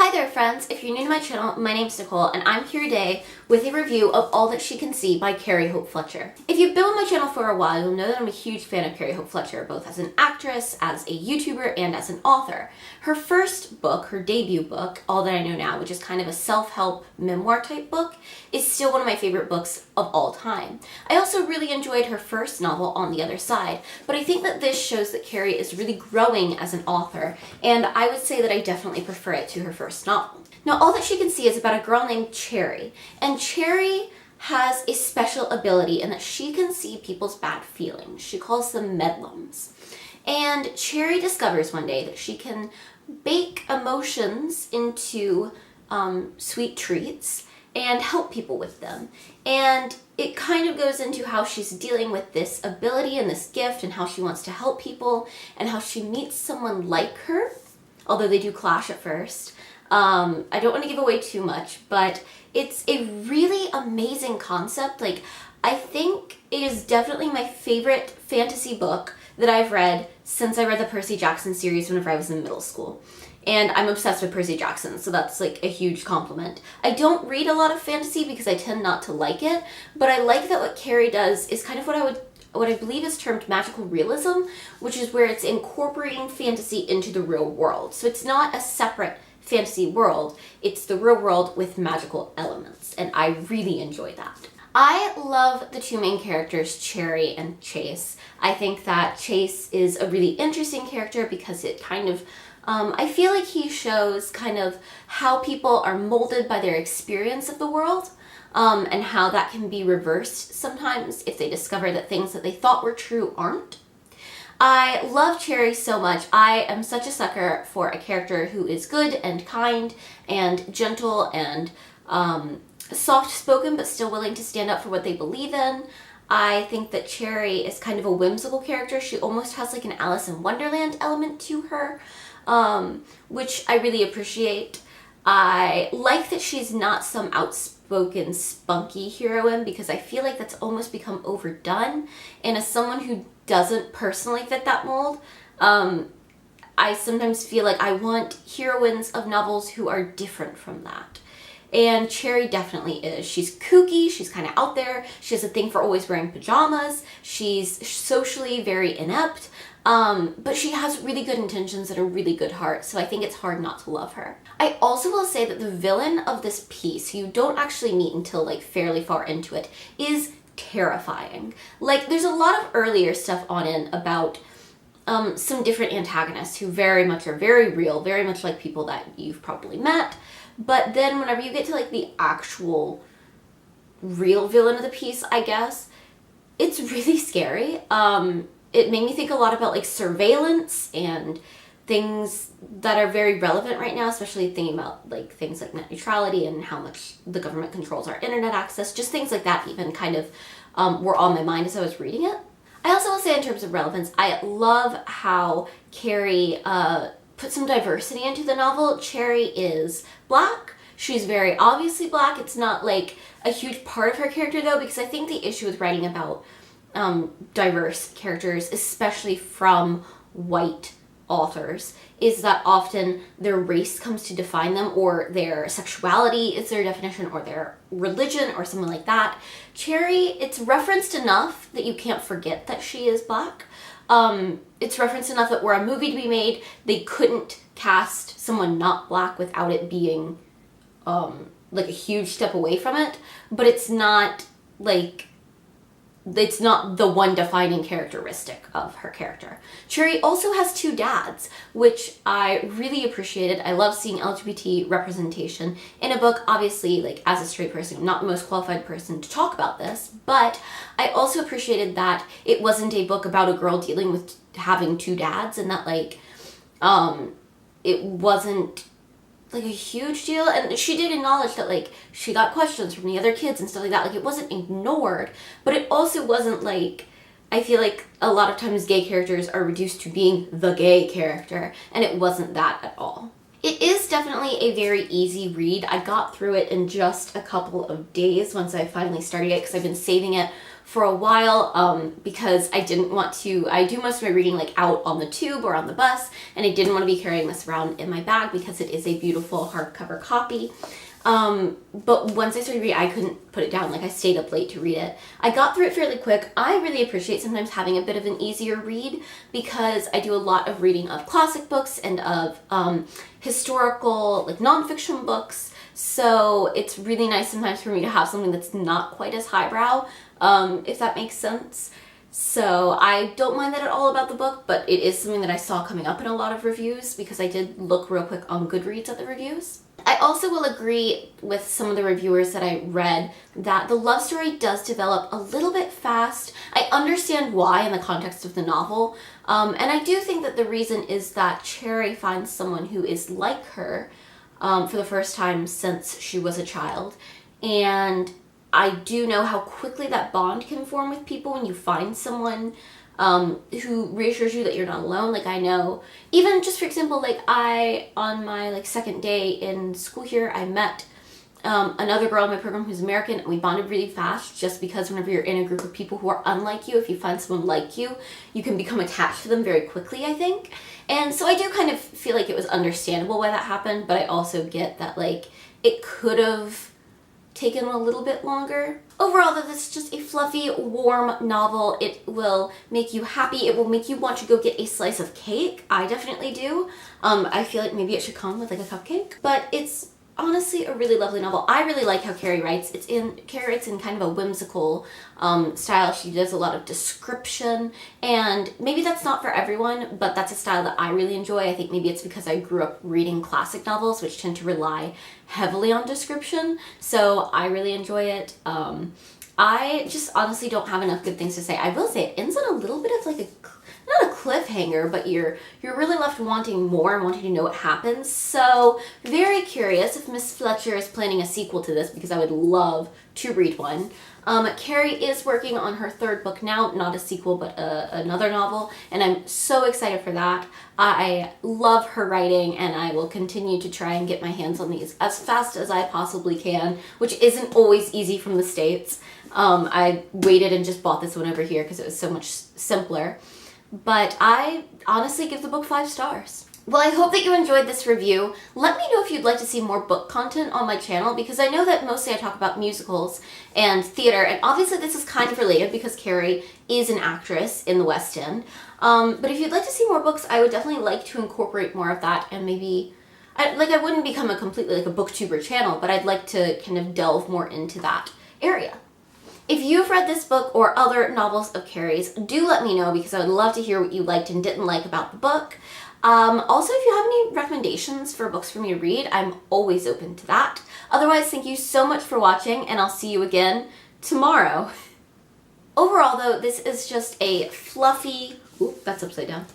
Hi there friends, if you're new to my channel, my name's Nicole and I'm here today with a review of All That She Can See by Carrie Hope Fletcher. If you've been on my channel for a while, you'll know that I'm a huge fan of Carrie Hope Fletcher, both as an actress, as a YouTuber, and as an author. Her first book, her debut book, All That I Know Now, which is kind of a self-help memoir type book, is still one of my favorite books of all time. I also really enjoyed her first novel, On the Other Side, but I think that this shows that Carrie is really growing as an author, and I would say that I definitely prefer it to her first novel. Now, All That She Can See is about a girl named Cherry, and Cherry has a special ability in that she can see people's bad feelings. She calls them medlums. And Cherry discovers one day that she can bake emotions into sweet treats and help people with them. And it kind of goes into how she's dealing with this ability and this gift and how she wants to help people and how she meets someone like her, although they do clash at first. I don't want to give away too much, but it's a really amazing concept. Like, I think it is definitely my favorite fantasy book that I've read since I read the Percy Jackson series whenever I was in middle school. And I'm obsessed with Percy Jackson, so that's like a huge compliment. I don't read a lot of fantasy because I tend not to like it, but I like that what Carrie does is kind of what I believe is termed magical realism, which is where it's incorporating fantasy into the real world. So it's not a separate fantasy world, it's the real world with magical elements, and I really enjoy that. I love the two main characters, Cherry and Chase. I think that Chase is a really interesting character because it kind of, I feel like he shows kind of how people are molded by their experience of the world, and how that can be reversed sometimes if they discover that things that they thought were true aren't. I love Cherry so much. I am such a sucker for a character who is good and kind and gentle and soft-spoken but still willing to stand up for what they believe in. I think that Cherry is kind of a whimsical character. She almost has like an Alice in Wonderland element to her, which I really appreciate. I like that she's not some outspoken, spunky heroine because I feel like that's almost become overdone. And as someone who doesn't personally fit that mold, I sometimes feel like I want heroines of novels who are different from that. And Cherry definitely is. She's kooky, she's kind of out there, she has a thing for always wearing pajamas, she's socially very inept, but she has really good intentions and a really good heart, so I think it's hard not to love her. I also will say that the villain of this piece, who you don't actually meet until like fairly far into it, is terrifying. Like, there's a lot of earlier stuff on in about some different antagonists who very much are very real, very much like people that you've probably met. But then whenever you get to like the actual real villain of the piece, I guess, it's really scary. It made me think a lot about like surveillance and things that are very relevant right now, especially thinking about like things like net neutrality and how much the government controls our internet access. Just things like that even kind of were on my mind as I was reading it. I also will say in terms of relevance, I love how Carrie put some diversity into the novel. Cherry is Black. She's very obviously Black. It's not like a huge part of her character though, because I think the issue with writing about diverse characters, especially from white authors, is that often their race comes to define them, or their sexuality is their definition, or their religion, or something like that. Cherry, it's referenced enough that you can't forget that she is Black. It's referenced enough that were a movie to be made, they couldn't cast someone not Black without it being like a huge step away from it, but it's not like, it's not the one defining characteristic of her character. Cherry also has two dads, which I really appreciated. I love seeing LGBT representation in a book. Obviously, like, as a straight person, I'm not the most qualified person to talk about this, but I also appreciated that it wasn't a book about a girl dealing with having two dads, and that like it wasn't like a huge deal. And she did acknowledge that like she got questions from the other kids and stuff like that. Like, it wasn't ignored, but it also wasn't like, I feel like a lot of times gay characters are reduced to being the gay character, and it wasn't that at all. It is definitely a very easy read. I got through it in just a couple of days once I finally started it, because I've been saving it for a while because I didn't want to, I do most of my reading like out on the tube or on the bus, and I didn't want to be carrying this around in my bag because it is a beautiful hardcover copy. But once I started reading, I couldn't put it down. Like, I stayed up late to read it. I got through it fairly quick. I really appreciate sometimes having a bit of an easier read because I do a lot of reading of classic books and of historical, like, nonfiction books. So it's really nice sometimes for me to have something that's not quite as highbrow, if that makes sense. So I don't mind that at all about the book, but it is something that I saw coming up in a lot of reviews because I did look real quick on Goodreads at the reviews. I also will agree with some of the reviewers that I read that the love story does develop a little bit fast. I understand why in the context of the novel, and I do think that the reason is that Cherry finds someone who is like her for the first time since she was a child, and I do know how quickly that bond can form with people when you find someone who reassures you that you're not alone. Like, I know, even just for example, like on my like second day in school here, I met another girl in my program who's American, and we bonded really fast just because whenever you're in a group of people who are unlike you, if you find someone like you can become attached to them very quickly, I think. And so I do kind of feel like it was understandable why that happened, but I also get that like it could have taken a little bit longer. Overall, though, this is just a fluffy, warm novel. It will make you happy. It will make you want to go get a slice of cake. I definitely do. I feel like maybe it should come with like a cupcake, but it's honestly a really lovely novel. I really like how Carrie writes. Carrie writes in kind of a whimsical style. She does a lot of description, and maybe that's not for everyone, but that's a style that I really enjoy. I think maybe it's because I grew up reading classic novels, which tend to rely heavily on description, so I really enjoy it. I just honestly don't have enough good things to say. I will say it ends on a little bit of like not a cliffhanger, but you're really left wanting more and wanting to know what happens. So very curious if Miss Fletcher is planning a sequel to this, because I would love to read one. Carrie is working on her third book now, not a sequel, but another novel, and I'm so excited for that. I love her writing, and I will continue to try and get my hands on these as fast as I possibly can, which isn't always easy from the States. I waited and just bought this one over here because it was so much simpler. But I honestly give the book 5 stars. Well, I hope that you enjoyed this review. Let me know if you'd like to see more book content on my channel, because I know that mostly I talk about musicals and theater, and obviously this is kind of related because Carrie is an actress in the West End. But if you'd like to see more books, I would definitely like to incorporate more of that, and maybe, I wouldn't become a completely like a booktuber channel, but I'd like to kind of delve more into that area. If you've read this book or other novels of Carrie's, do let me know, because I would love to hear what you liked and didn't like about the book. Also, if you have any recommendations for books for me to read, I'm always open to that. Otherwise, thank you so much for watching, and I'll see you again tomorrow. Overall, though, this is just a fluffy... Oop, that's upside down.